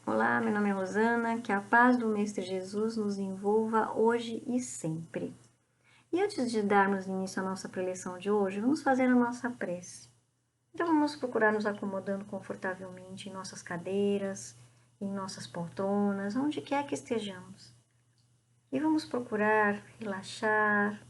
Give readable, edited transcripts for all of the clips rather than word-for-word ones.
Olá, meu nome é Rosana, que a paz do Mestre Jesus nos envolva hoje e sempre. E antes de darmos início à nossa preleção de hoje, vamos fazer a nossa prece. Então vamos procurar nos acomodando confortavelmente em nossas cadeiras, em nossas poltronas, onde quer que estejamos. E vamos procurar relaxar,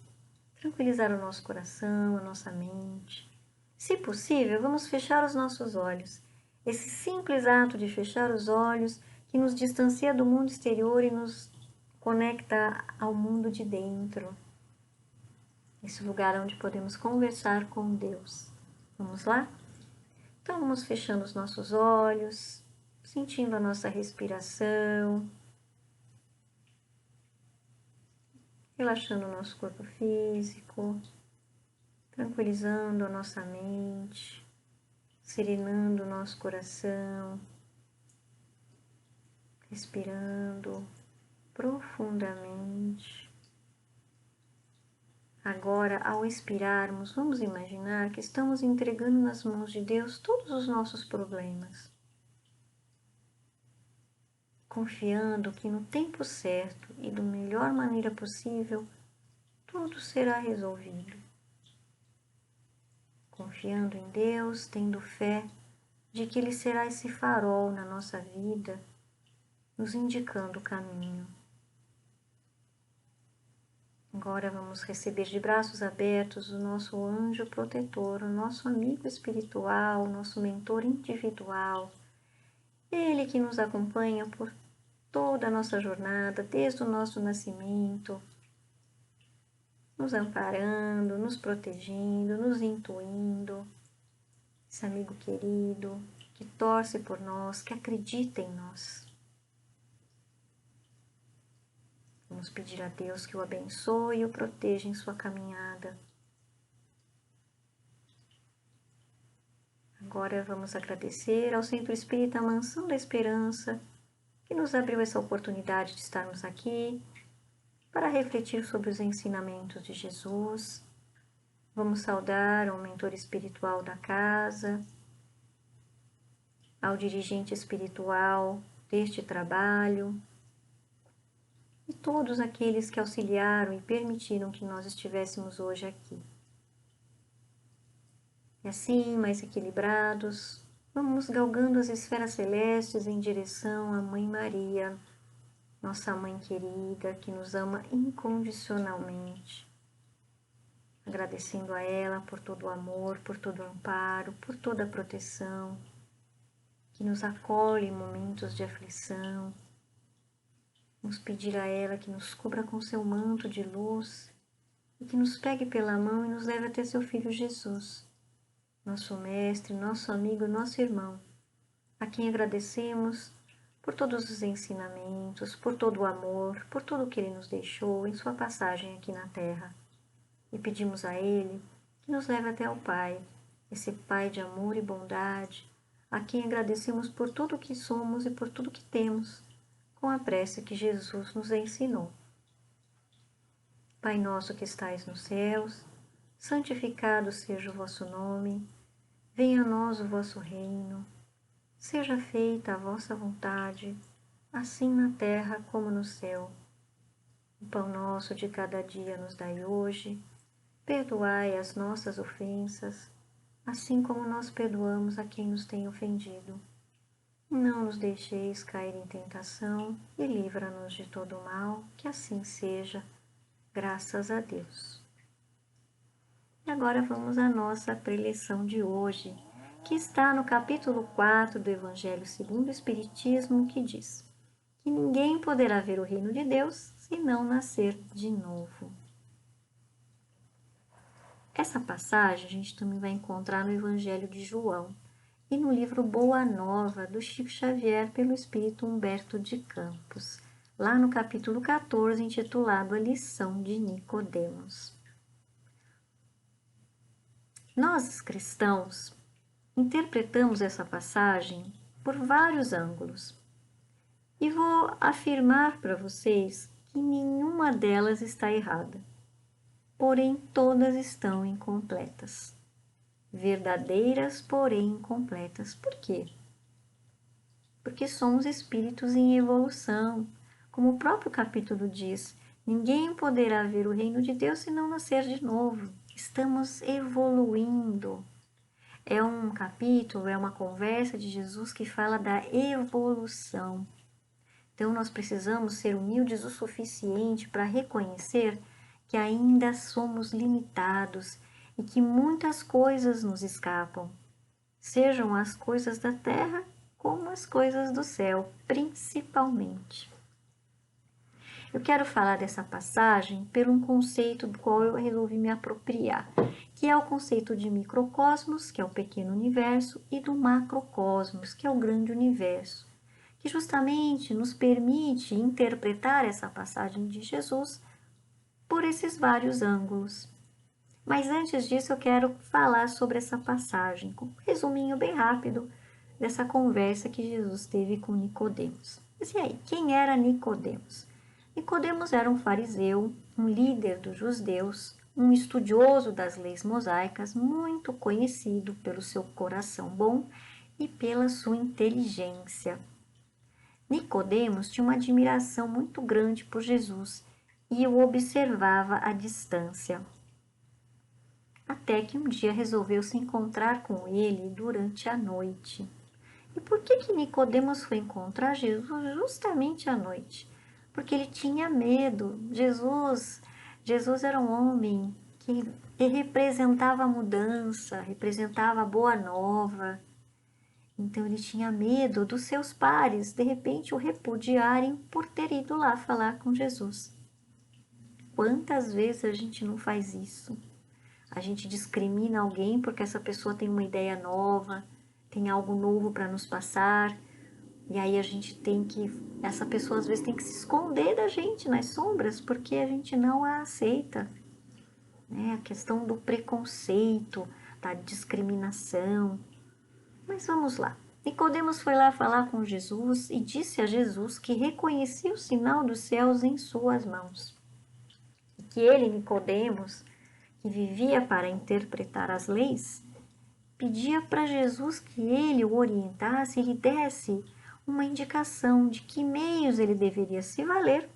tranquilizar o nosso coração, a nossa mente. Se possível, vamos fechar os nossos olhos. Esse simples ato de fechar os olhos que nos distancia do mundo exterior e nos conecta ao mundo de dentro. Esse lugar onde podemos conversar com Deus. Vamos lá? Então vamos fechando os nossos olhos, sentindo a nossa respiração, relaxando o nosso corpo físico, tranquilizando a nossa mente, serenando o nosso coração, respirando profundamente. Agora, ao expirarmos, vamos imaginar que estamos entregando nas mãos de Deus todos os nossos problemas, confiando que no tempo certo e da melhor maneira possível, tudo será resolvido. Confiando em Deus, tendo fé de que Ele será esse farol na nossa vida, nos indicando o caminho. Agora vamos receber de braços abertos o nosso anjo protetor, o nosso amigo espiritual, o nosso mentor individual. Ele que nos acompanha por toda a nossa jornada, desde o nosso nascimento, nos amparando, nos protegendo, nos intuindo. Esse amigo querido que torce por nós, que acredita em nós. Vamos pedir a Deus que o abençoe e o proteja em sua caminhada. Agora vamos agradecer ao Centro Espírita Mansão da Esperança, que nos abriu essa oportunidade de estarmos aqui para refletir sobre os ensinamentos de Jesus. Vamos saudar ao mentor espiritual da casa, ao dirigente espiritual deste trabalho, e todos aqueles que auxiliaram e permitiram que nós estivéssemos hoje aqui. E assim, mais equilibrados, vamos galgando as esferas celestes em direção à Mãe Maria, nossa Mãe querida, que nos ama incondicionalmente. Agradecendo a ela por todo o amor, por todo o amparo, por toda a proteção, que nos acolhe em momentos de aflição. Vamos pedir a ela que nos cubra com seu manto de luz e que nos pegue pela mão e nos leve até seu Filho Jesus, nosso Mestre, nosso amigo, nosso irmão, a quem agradecemos por todos os ensinamentos, por todo o amor, por tudo que Ele nos deixou em sua passagem aqui na Terra. E pedimos a Ele que nos leve até ao Pai, esse Pai de amor e bondade, a quem agradecemos por tudo que somos e por tudo que temos, com a prece que Jesus nos ensinou. Pai nosso que estais nos céus, santificado seja o vosso nome, venha a nós o vosso reino, seja feita a vossa vontade, assim na terra como no céu. O pão nosso de cada dia nos dai hoje, perdoai as nossas ofensas, assim como nós perdoamos a quem nos tem ofendido. Não nos deixeis cair em tentação e livra-nos de todo o mal, que assim seja, graças a Deus. E agora vamos à nossa preleção de hoje, que está no capítulo 4 do Evangelho segundo o Espiritismo, que diz que ninguém poderá ver o reino de Deus se não nascer de novo. Essa passagem a gente também vai encontrar no Evangelho de João e no livro Boa Nova, do Chico Xavier, pelo Espírito Humberto de Campos, lá no capítulo 14, intitulado A Lição de Nicodemos. Nós, cristãos, interpretamos essa passagem por vários ângulos e vou afirmar para vocês que nenhuma delas está errada, porém todas estão incompletas. Verdadeiras, porém incompletas. Por quê? porque somos espíritos em evolução. Como o próprio capítulo diz, ninguém poderá ver o reino de Deus se não nascer de novo. Estamos evoluindo. É um capítulo, é uma conversa de Jesus que fala da evolução. Então, nós precisamos ser humildes o suficiente para reconhecer que ainda somos limitados e que muitas coisas nos escapam, sejam as coisas da terra como as coisas do céu, principalmente. Eu quero falar dessa passagem por um conceito do qual eu resolvi me apropriar, que é o conceito de microcosmos, que é o pequeno universo, e do macrocosmos, que é o grande universo, que justamente nos permite interpretar essa passagem de Jesus por esses vários ângulos. Mas antes disso eu quero falar sobre essa passagem, com um resuminho bem rápido dessa conversa que Jesus teve com Nicodemos. Mas e aí, quem era Nicodemos? Nicodemos era um fariseu, um líder dos judeus, um estudioso das leis mosaicas, muito conhecido pelo seu coração bom e pela sua inteligência. Nicodemos tinha uma admiração muito grande por Jesus e o observava à distância. Até que um dia resolveu se encontrar com ele durante a noite. E por que Nicodemos foi encontrar Jesus justamente à noite? Porque ele tinha medo. Jesus era um homem que representava a mudança, representava a boa nova. Então ele tinha medo dos seus pares, de repente, o repudiarem por ter ido lá falar com Jesus. Quantas vezes a gente não faz isso? A gente discrimina alguém porque essa pessoa tem uma ideia nova, tem algo novo para nos passar, e aí essa pessoa às vezes tem que se esconder da gente nas sombras porque a gente não a aceita. Né? A questão do preconceito, da discriminação. Mas vamos lá. Nicodemos foi lá falar com Jesus e disse a Jesus que reconhecia o sinal dos céus em suas mãos. E que ele, Nicodemos, que vivia para interpretar as leis, pedia para Jesus que ele o orientasse e lhe desse uma indicação de que meios ele deveria se valer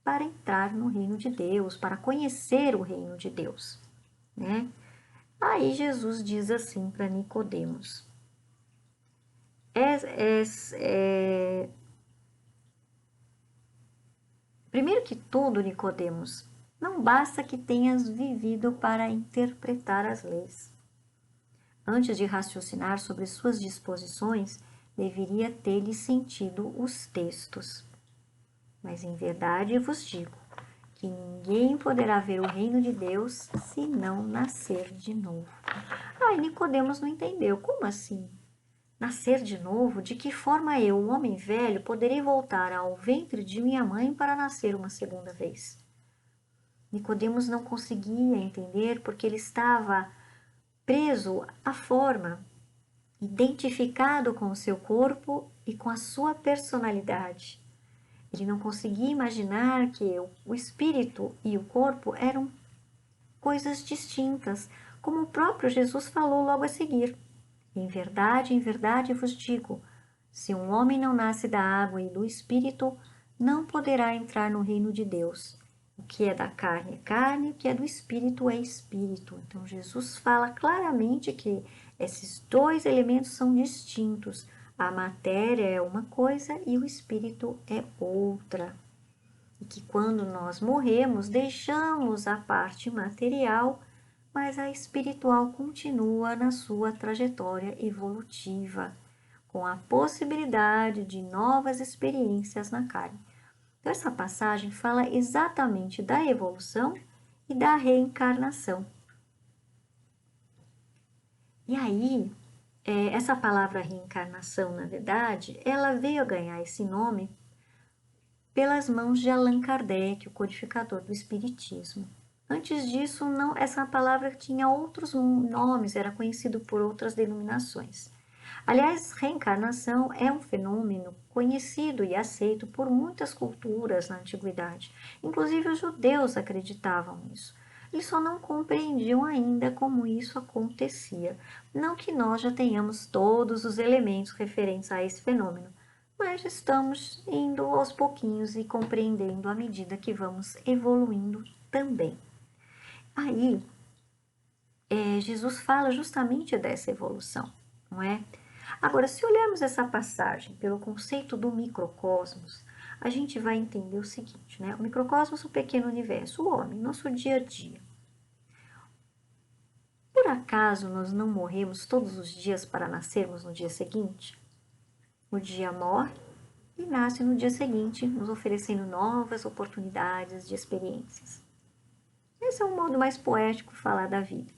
para entrar no reino de Deus, para conhecer o reino de Deus, né? Aí Jesus diz assim para Nicodemos: primeiro que tudo, Nicodemos, não basta que tenhas vivido para interpretar as leis. Antes de raciocinar sobre suas disposições, deveria ter-lhe sentido os textos. Mas em verdade vos digo que ninguém poderá ver o reino de Deus se não nascer de novo. Aí Nicodemos não entendeu. Como assim? Nascer de novo? De que forma eu, um homem velho, poderei voltar ao ventre de minha mãe para nascer uma segunda vez? Nicodemos não conseguia entender porque ele estava preso à forma, identificado com o seu corpo e com a sua personalidade. Ele não conseguia imaginar que o espírito e o corpo eram coisas distintas, como o próprio Jesus falou logo a seguir. Em verdade vos digo, se um homem não nasce da água e do espírito, não poderá entrar no reino de Deus. O que é da carne é carne, o que é do espírito é espírito. Então Jesus fala claramente que esses dois elementos são distintos. A matéria é uma coisa e o espírito é outra. E que quando nós morremos, deixamos a parte material, mas a espiritual continua na sua trajetória evolutiva, com a possibilidade de novas experiências na carne. Então, essa passagem fala exatamente da evolução e da reencarnação. E aí, essa palavra reencarnação, na verdade, ela veio a ganhar esse nome pelas mãos de Allan Kardec, o codificador do Espiritismo. Antes disso, essa palavra tinha outros nomes, era conhecido por outras denominações. Aliás, reencarnação é um fenômeno conhecido e aceito por muitas culturas na antiguidade. Inclusive os judeus acreditavam nisso. Eles só não compreendiam ainda como isso acontecia. Não que nós já tenhamos todos os elementos referentes a esse fenômeno, mas estamos indo aos pouquinhos e compreendendo à medida que vamos evoluindo também. Aí, Jesus fala justamente dessa evolução, não é? Agora, se olharmos essa passagem pelo conceito do microcosmos, a gente vai entender o seguinte, né? O microcosmos, o pequeno universo, o homem, nosso dia a dia. Por acaso nós não morremos todos os dias para nascermos no dia seguinte? O dia morre e nasce no dia seguinte, nos oferecendo novas oportunidades de experiências. Esse é um modo mais poético de falar da vida.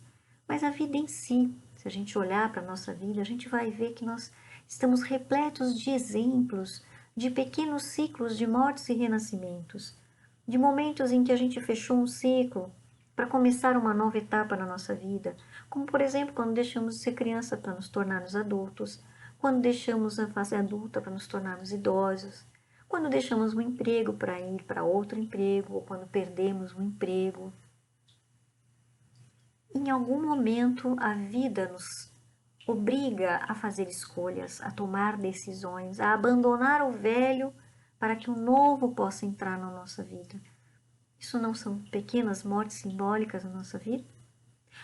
Mas a vida em si, se a gente olhar para a nossa vida, a gente vai ver que nós estamos repletos de exemplos, de pequenos ciclos de mortes e renascimentos, de momentos em que a gente fechou um ciclo para começar uma nova etapa na nossa vida, como por exemplo quando deixamos de ser criança para nos tornarmos adultos, quando deixamos a fase adulta para nos tornarmos idosos, quando deixamos um emprego para ir para outro emprego, ou quando perdemos um emprego. Em algum momento, a vida nos obriga a fazer escolhas, a tomar decisões, a abandonar o velho para que o novo possa entrar na nossa vida. Isso não são pequenas mortes simbólicas na nossa vida?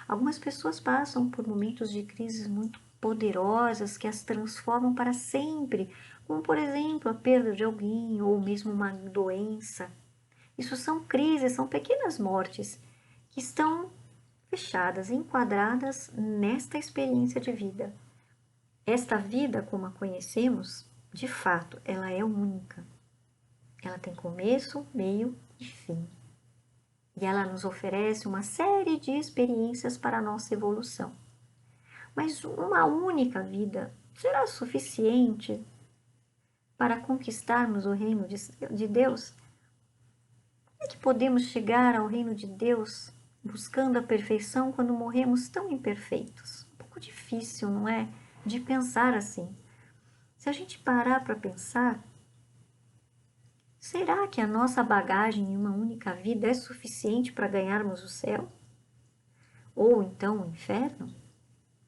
Algumas pessoas passam por momentos de crises muito poderosas que as transformam para sempre, como por exemplo a perda de alguém ou mesmo uma doença. Isso são crises, são pequenas mortes que estão fechadas, enquadradas nesta experiência de vida. Esta vida, como a conhecemos, de fato, ela é única. Ela tem começo, meio e fim. E ela nos oferece uma série de experiências para a nossa evolução. Mas uma única vida será suficiente para conquistarmos o reino de Deus? Como é que podemos chegar ao reino de Deus buscando a perfeição quando morremos tão imperfeitos? Um pouco difícil, não é? De pensar assim. Se a gente parar para pensar, será que a nossa bagagem em uma única vida é suficiente para ganharmos o céu? Ou então o inferno?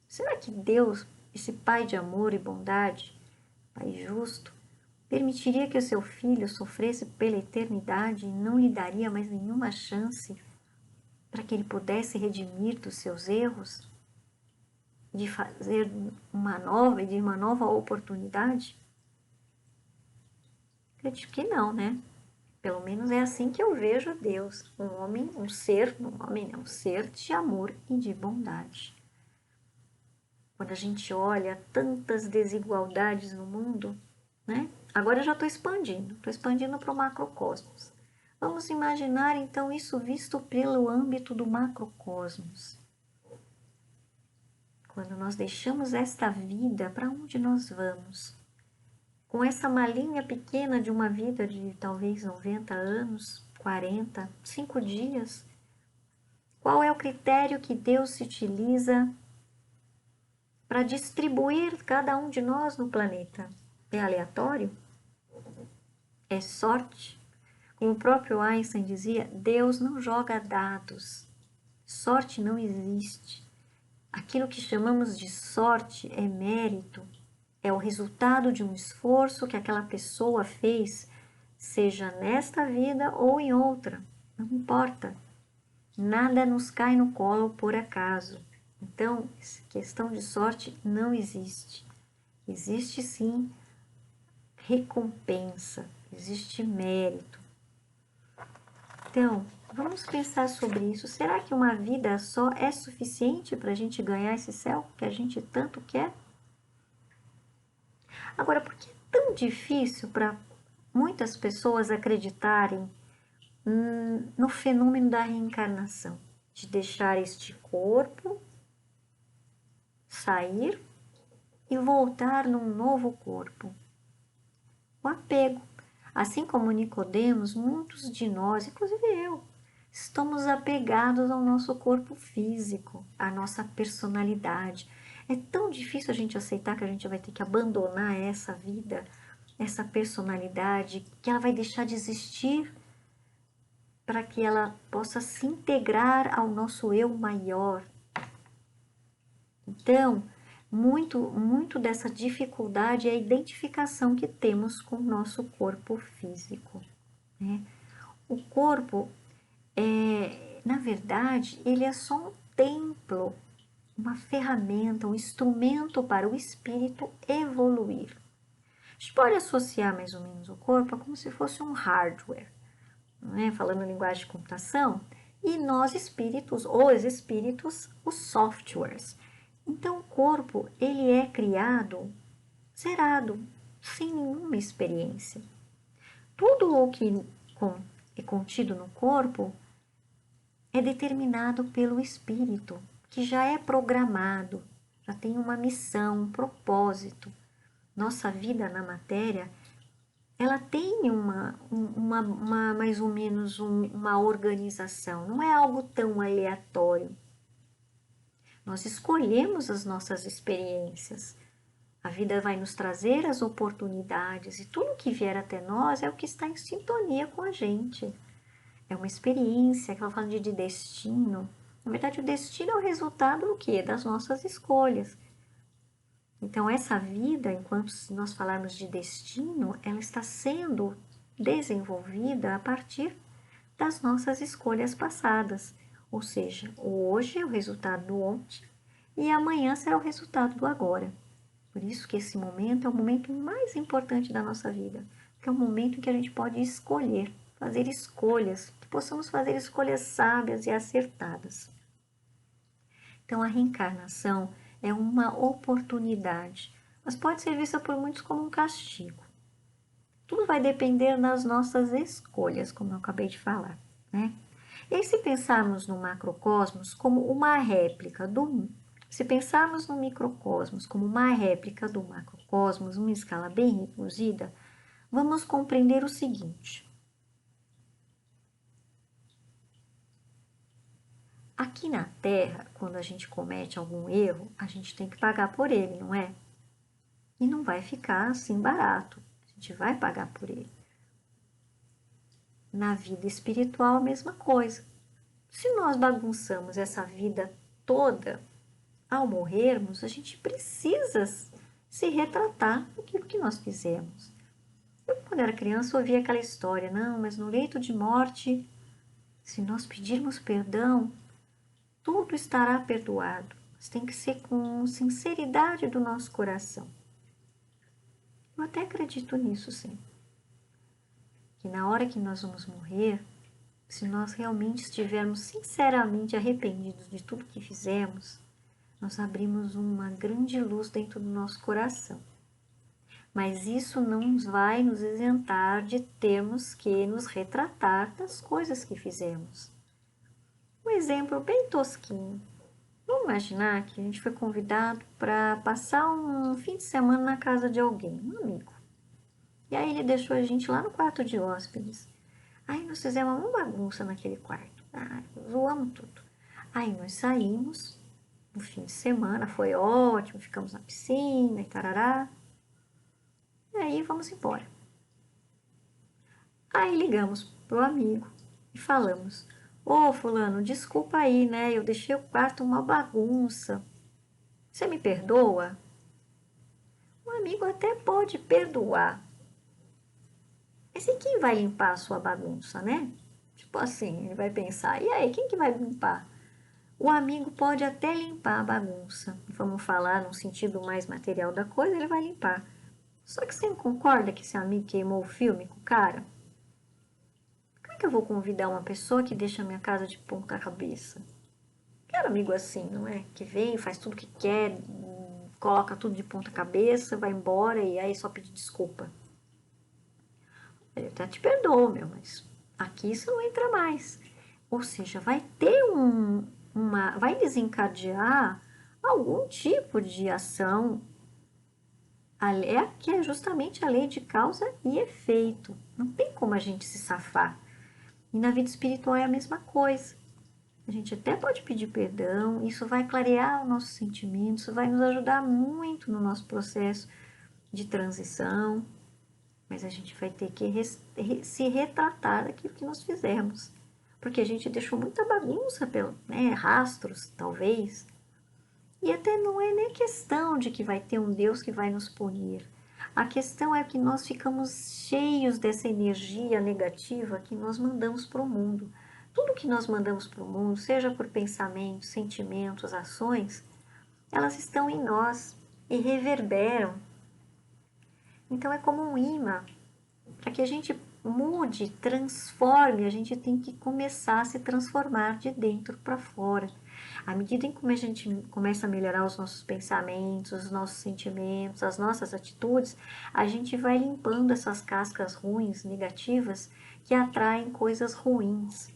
Será que Deus, esse Pai de amor e bondade, Pai justo, permitiria que o seu filho sofresse pela eternidade e não lhe daria mais nenhuma chance para que ele pudesse redimir dos seus erros, de fazer uma nova oportunidade? Acredito que não, né? Pelo menos é assim que eu vejo Deus, um ser de amor e de bondade. Quando a gente olha tantas desigualdades no mundo, né? Agora eu já estou expandindo para o macrocosmos. Vamos imaginar então isso visto pelo âmbito do macrocosmos. Quando nós deixamos esta vida, para onde nós vamos? Com essa malinha pequena de uma vida de talvez 90 anos, 40, 5 dias, qual é o critério que Deus se utiliza para distribuir cada um de nós no planeta? É aleatório? É sorte? Como o próprio Einstein dizia, Deus não joga dados. Sorte não existe. Aquilo que chamamos de sorte é mérito, é o resultado de um esforço que aquela pessoa fez, seja nesta vida ou em outra, não importa. Nada nos cai no colo por acaso. Então, questão de sorte não existe. Existe sim recompensa, existe mérito. Então, vamos pensar sobre isso. Será que uma vida só é suficiente para a gente ganhar esse céu que a gente tanto quer? Agora, por que é tão difícil para muitas pessoas acreditarem no fenômeno da reencarnação? De deixar este corpo sair e voltar num novo corpo. O apego. Assim como Nicodemos, muitos de nós, inclusive eu, estamos apegados ao nosso corpo físico, à nossa personalidade. É tão difícil a gente aceitar que a gente vai ter que abandonar essa vida, essa personalidade, que ela vai deixar de existir para que ela possa se integrar ao nosso eu maior. Então, muito dessa dificuldade é a identificação que temos com o nosso corpo físico, né? O corpo, na verdade, ele é só um templo, uma ferramenta, um instrumento para o espírito evoluir. A gente pode associar mais ou menos o corpo como se fosse um hardware, né? Falando em linguagem de computação, e nós espíritos, os espíritos, os softwares. Então o corpo, ele é criado zerado, sem nenhuma experiência. Tudo o que é contido no corpo é determinado pelo espírito, que já é programado, já tem uma missão, um propósito. Nossa vida na matéria, ela tem mais ou menos uma organização, não é algo tão aleatório. Nós escolhemos as nossas experiências. A vida vai nos trazer as oportunidades e tudo que vier até nós é o que está em sintonia com a gente. É uma experiência, que ela fala de destino. Na verdade, o destino é o resultado do quê? Das nossas escolhas. Então, essa vida, enquanto nós falarmos de destino, ela está sendo desenvolvida a partir das nossas escolhas passadas. Ou seja, o hoje é o resultado do ontem e amanhã será o resultado do agora. Por isso que esse momento é o momento mais importante da nossa vida, que é o momento em que a gente pode escolher, fazer escolhas, que possamos fazer escolhas sábias e acertadas. Então, a reencarnação é uma oportunidade, mas pode ser vista por muitos como um castigo. Tudo vai depender das nossas escolhas, como eu acabei de falar, né? E aí, se pensarmos no macrocosmos como uma réplica se pensarmos no microcosmos como uma réplica do macrocosmos, uma escala bem reduzida, vamos compreender o seguinte. Aqui na Terra, quando a gente comete algum erro, a gente tem que pagar por ele, não é? E não vai ficar assim barato, a gente vai pagar por ele. Na vida espiritual, a mesma coisa. Se nós bagunçamos essa vida toda, ao morrermos, a gente precisa se retratar daquilo que nós fizemos. Eu, quando era criança, ouvia aquela história, não, mas no leito de morte, se nós pedirmos perdão, tudo estará perdoado. Mas tem que ser com sinceridade do nosso coração. Eu até acredito nisso, sim. Que na hora que nós vamos morrer, se nós realmente estivermos sinceramente arrependidos de tudo que fizemos, nós abrimos uma grande luz dentro do nosso coração. Mas isso não vai nos isentar de termos que nos retratar das coisas que fizemos. Um exemplo bem tosquinho. Vamos imaginar que a gente foi convidado para passar um fim de semana na casa de alguém, um amigo. E aí ele deixou a gente lá no quarto de hóspedes. Aí nós fizemos uma bagunça naquele quarto. Zoamos tudo. Aí nós saímos no fim de semana, foi ótimo, ficamos na piscina e tarará. E aí vamos embora. Aí ligamos pro amigo e falamos: Ô fulano, desculpa aí, né? Eu deixei o quarto uma bagunça. Você me perdoa? O amigo até pode perdoar. Mas e quem vai limpar a sua bagunça, né? Tipo assim, ele vai pensar, e aí, quem que vai limpar? O amigo pode até limpar a bagunça. Vamos falar no sentido mais material da coisa, ele vai limpar. Só que você não concorda que esse amigo queimou o filme com o cara? Como é que eu vou convidar uma pessoa que deixa a minha casa de ponta cabeça? Quero amigo assim, não é? Que vem, faz tudo que quer, coloca tudo de ponta cabeça, vai embora e aí só pedir desculpa. Eu até te perdoo, meu, mas aqui isso não entra mais. Ou seja, vai ter vai desencadear algum tipo de ação, que é justamente a lei de causa e efeito. Não tem como a gente se safar. E na vida espiritual é a mesma coisa. A gente até pode pedir perdão, isso vai clarear o nosso sentimento, isso vai nos ajudar muito no nosso processo de transição, mas a gente vai ter que se retratar daquilo que nós fizemos. porque a gente deixou muita bagunça, né, rastros, talvez. E até não é nem questão de que vai ter um Deus que vai nos punir. A questão é que nós ficamos cheios dessa energia negativa que nós mandamos para o mundo. Tudo que nós mandamos para o mundo, seja por pensamentos, sentimentos, ações, elas estão em nós e reverberam. Então é como um imã. Para que a gente mude, transforme, a gente tem que começar a se transformar de dentro para fora. À medida em que a gente começa a melhorar os nossos pensamentos, os nossos sentimentos, as nossas atitudes, a gente vai limpando essas cascas ruins, negativas, que atraem coisas ruins.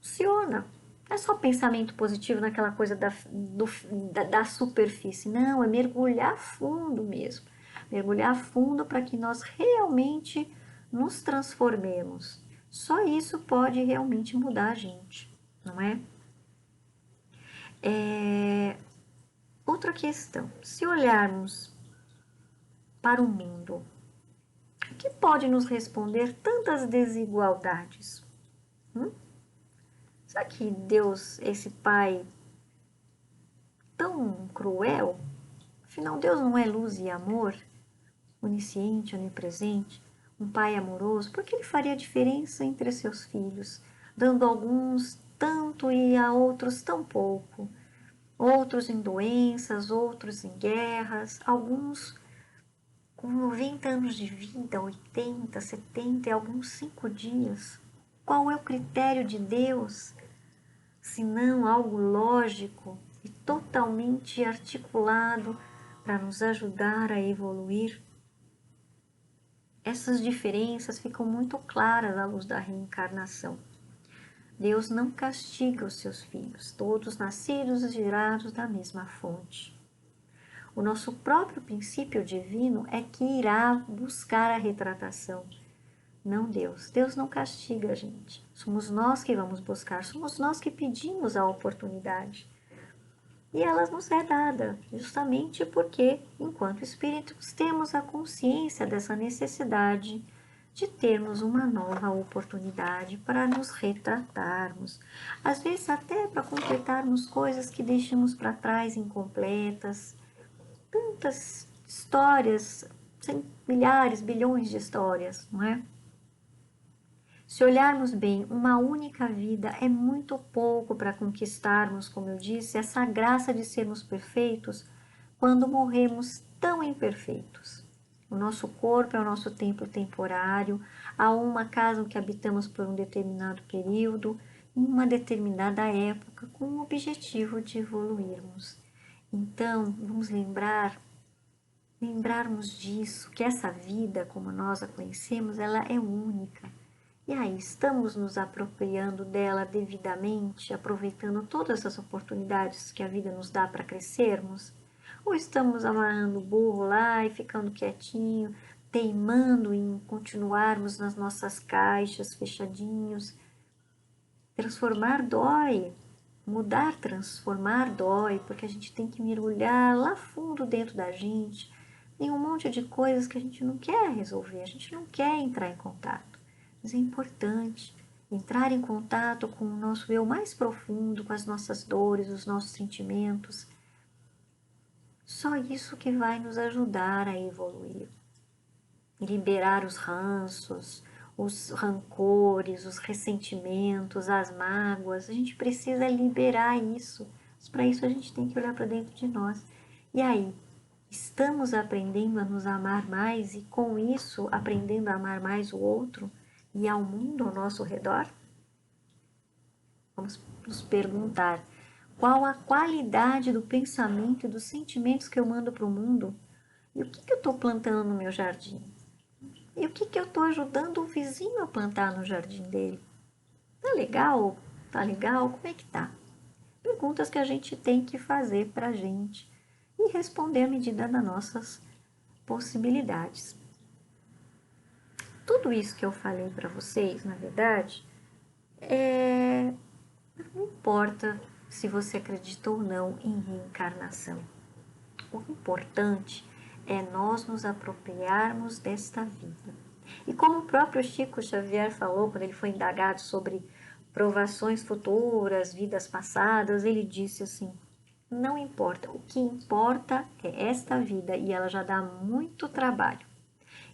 Funciona. Não é só pensamento positivo naquela coisa da superfície. Não, é mergulhar fundo mesmo. Mergulhar fundo para que nós realmente nos transformemos. Só isso pode realmente mudar a gente, não é? Outra questão, se olharmos para o mundo, o que pode nos responder tantas desigualdades? Será que Deus, esse Pai tão cruel? Afinal, Deus não é luz e amor, onisciente, onipresente, um Pai amoroso? Por que Ele faria diferença entre seus filhos, dando a alguns tanto e a outros tão pouco? Outros em doenças, outros em guerras, alguns com 90 anos de vida, 80, 70 e alguns 5 dias. Qual é o critério de Deus, se não algo lógico e totalmente articulado para nos ajudar a evoluir? Essas diferenças ficam muito claras à luz da reencarnação. Deus não castiga os seus filhos, todos nascidos e gerados da mesma fonte. O nosso próprio princípio divino é que irá buscar a retratação, não Deus. Deus não castiga a gente. Somos nós que vamos buscar, somos nós que pedimos a oportunidade. E ela nos é dada, justamente porque, enquanto espíritos, temos a consciência dessa necessidade de termos uma nova oportunidade para nos retratarmos. Às vezes até para completarmos coisas que deixamos para trás incompletas. Tantas histórias, milhares, bilhões de histórias, não é? Se olharmos bem, uma única vida é muito pouco para conquistarmos, como eu disse, essa graça de sermos perfeitos quando morremos tão imperfeitos. O nosso corpo é o nosso templo temporário, há uma casa que habitamos por um determinado período, em uma determinada época, com o objetivo de evoluirmos. Então, vamos lembrarmos disso, que essa vida, como nós a conhecemos, ela é única. E aí, estamos nos apropriando dela devidamente, aproveitando todas as oportunidades que a vida nos dá para crescermos? Ou estamos amarrando o burro lá e ficando quietinho, teimando em continuarmos nas nossas caixas, fechadinhos? Transformar dói, mudar, transformar dói, porque a gente tem que mergulhar lá fundo dentro da gente, em um monte de coisas que a gente não quer resolver, a gente não quer entrar em contato. Mas é importante entrar em contato com o nosso eu mais profundo, com as nossas dores, os nossos sentimentos. Só isso que vai nos ajudar a evoluir. E liberar os ranços, os rancores, os ressentimentos, as mágoas. A gente precisa liberar isso. Mas para isso a gente tem que olhar para dentro de nós. E aí, estamos aprendendo a nos amar mais e com isso aprendendo a amar mais o outro e ao mundo ao nosso redor? Vamos nos perguntar: qual a qualidade do pensamento e dos sentimentos que eu mando para o mundo? E o que eu estou plantando no meu jardim? E o que eu estou ajudando o vizinho a plantar no jardim dele? Tá legal? Tá legal? Como é que tá? Perguntas que a gente tem que fazer para a gente e responder à medida das nossas possibilidades. Tudo isso que eu falei para vocês, na verdade, não importa se você acredita ou não em reencarnação. O importante é nós nos apropriarmos desta vida. E como o próprio Chico Xavier falou, quando ele foi indagado sobre provações futuras, vidas passadas, ele disse assim: não importa, o que importa é esta vida e ela já dá muito trabalho.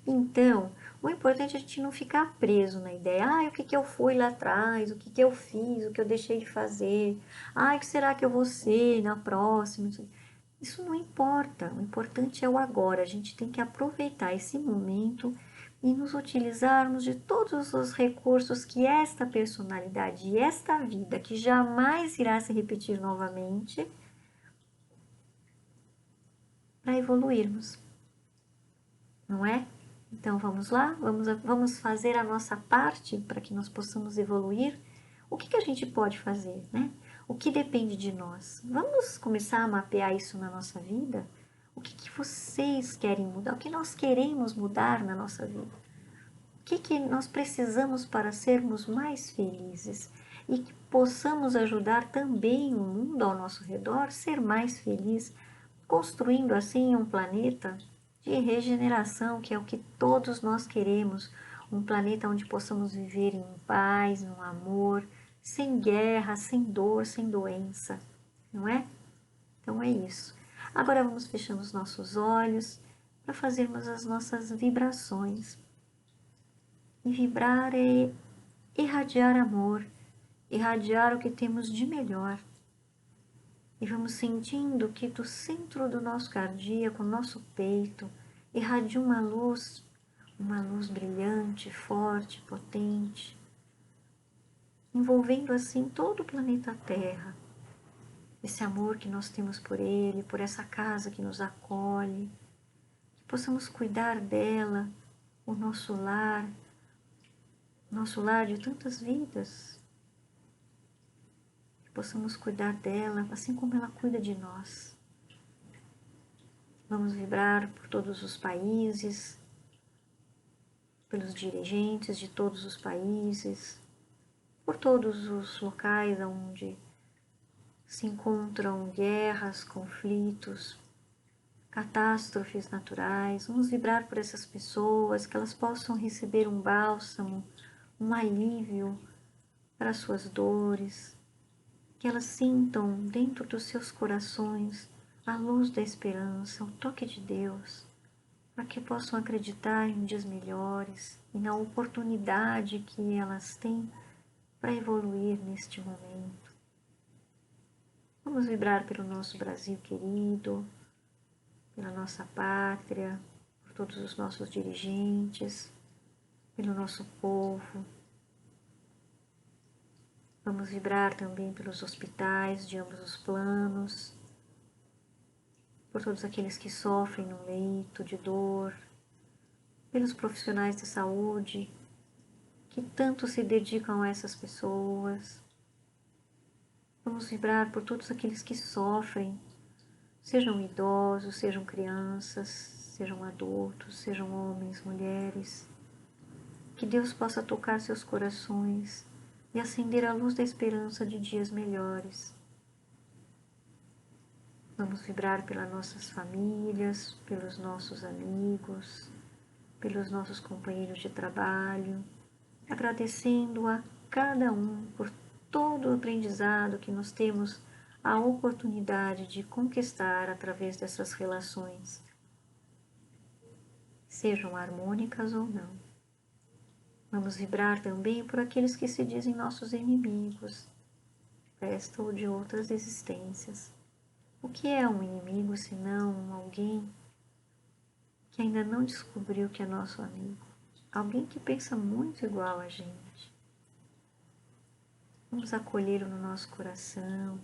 Então, o importante é a gente não ficar preso na ideia, o que que eu fui lá atrás, o que que eu fiz, o que eu deixei de fazer, o que será que eu vou ser na próxima? Isso não importa, o importante é o agora, a gente tem que aproveitar esse momento e nos utilizarmos de todos os recursos que esta personalidade e esta vida, que jamais irá se repetir novamente, para evoluirmos, não é? Então vamos lá, vamos fazer a nossa parte para que nós possamos evoluir. O que a gente pode fazer, né? O que depende de nós? Vamos começar a mapear isso na nossa vida? O que vocês querem mudar? O que nós queremos mudar na nossa vida? O que nós precisamos para sermos mais felizes? E que possamos ajudar também o mundo ao nosso redor a ser mais feliz, construindo assim um planeta de regeneração, que é o que todos nós queremos, um planeta onde possamos viver em paz, no amor, sem guerra, sem dor, sem doença, não é? Então é isso. Agora vamos fechando os nossos olhos para fazermos as nossas vibrações. E vibrar é irradiar amor, irradiar o que temos de melhor. E vamos sentindo que do centro do nosso cardíaco, nosso peito, irradia uma luz brilhante, forte, potente, envolvendo assim todo o planeta Terra. Esse amor que nós temos por ele, por essa casa que nos acolhe, que possamos cuidar dela, o nosso lar de tantas vidas, que possamos cuidar dela assim como ela cuida de nós. Vamos vibrar por todos os países, pelos dirigentes de todos os países, por todos os locais onde se encontram guerras, conflitos, catástrofes naturais. Vamos vibrar por essas pessoas, que elas possam receber um bálsamo, um alívio para as suas dores, que elas sintam dentro dos seus corações a luz da esperança, o toque de Deus, para que possam acreditar em dias melhores e na oportunidade que elas têm para evoluir neste momento. Vamos vibrar pelo nosso Brasil querido, pela nossa pátria, por todos os nossos dirigentes, pelo nosso povo. Vamos vibrar também pelos hospitais de ambos os planos, por todos aqueles que sofrem no leito de dor, pelos profissionais de saúde que tanto se dedicam a essas pessoas. Vamos vibrar por todos aqueles que sofrem, sejam idosos, sejam crianças, sejam adultos, sejam homens, mulheres. Que Deus possa tocar seus corações e acender a luz da esperança de dias melhores. Vamos vibrar pelas nossas famílias, pelos nossos amigos, pelos nossos companheiros de trabalho, agradecendo a cada um por todo o aprendizado que nós temos a oportunidade de conquistar através dessas relações, sejam harmônicas ou não. Vamos vibrar também por aqueles que se dizem nossos inimigos, desta ou de outras existências. O que é um inimigo senão alguém que ainda não descobriu que é nosso amigo? Alguém que pensa muito igual a gente. Vamos acolhê-lo no nosso coração,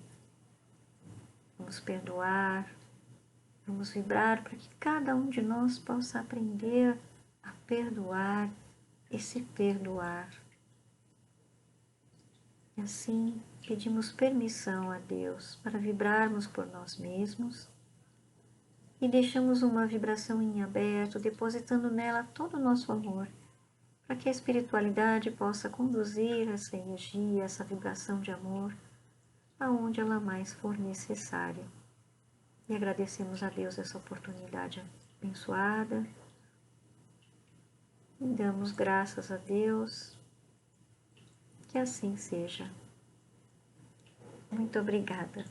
vamos perdoar, vamos vibrar para que cada um de nós possa aprender a perdoar e se perdoar. E assim pedimos permissão a Deus para vibrarmos por nós mesmos e deixamos uma vibração em aberto, depositando nela todo o nosso amor, para que a espiritualidade possa conduzir essa energia, essa vibração de amor, aonde ela mais for necessária. E agradecemos a Deus essa oportunidade abençoada E damos graças a Deus. Que assim seja. Muito obrigada.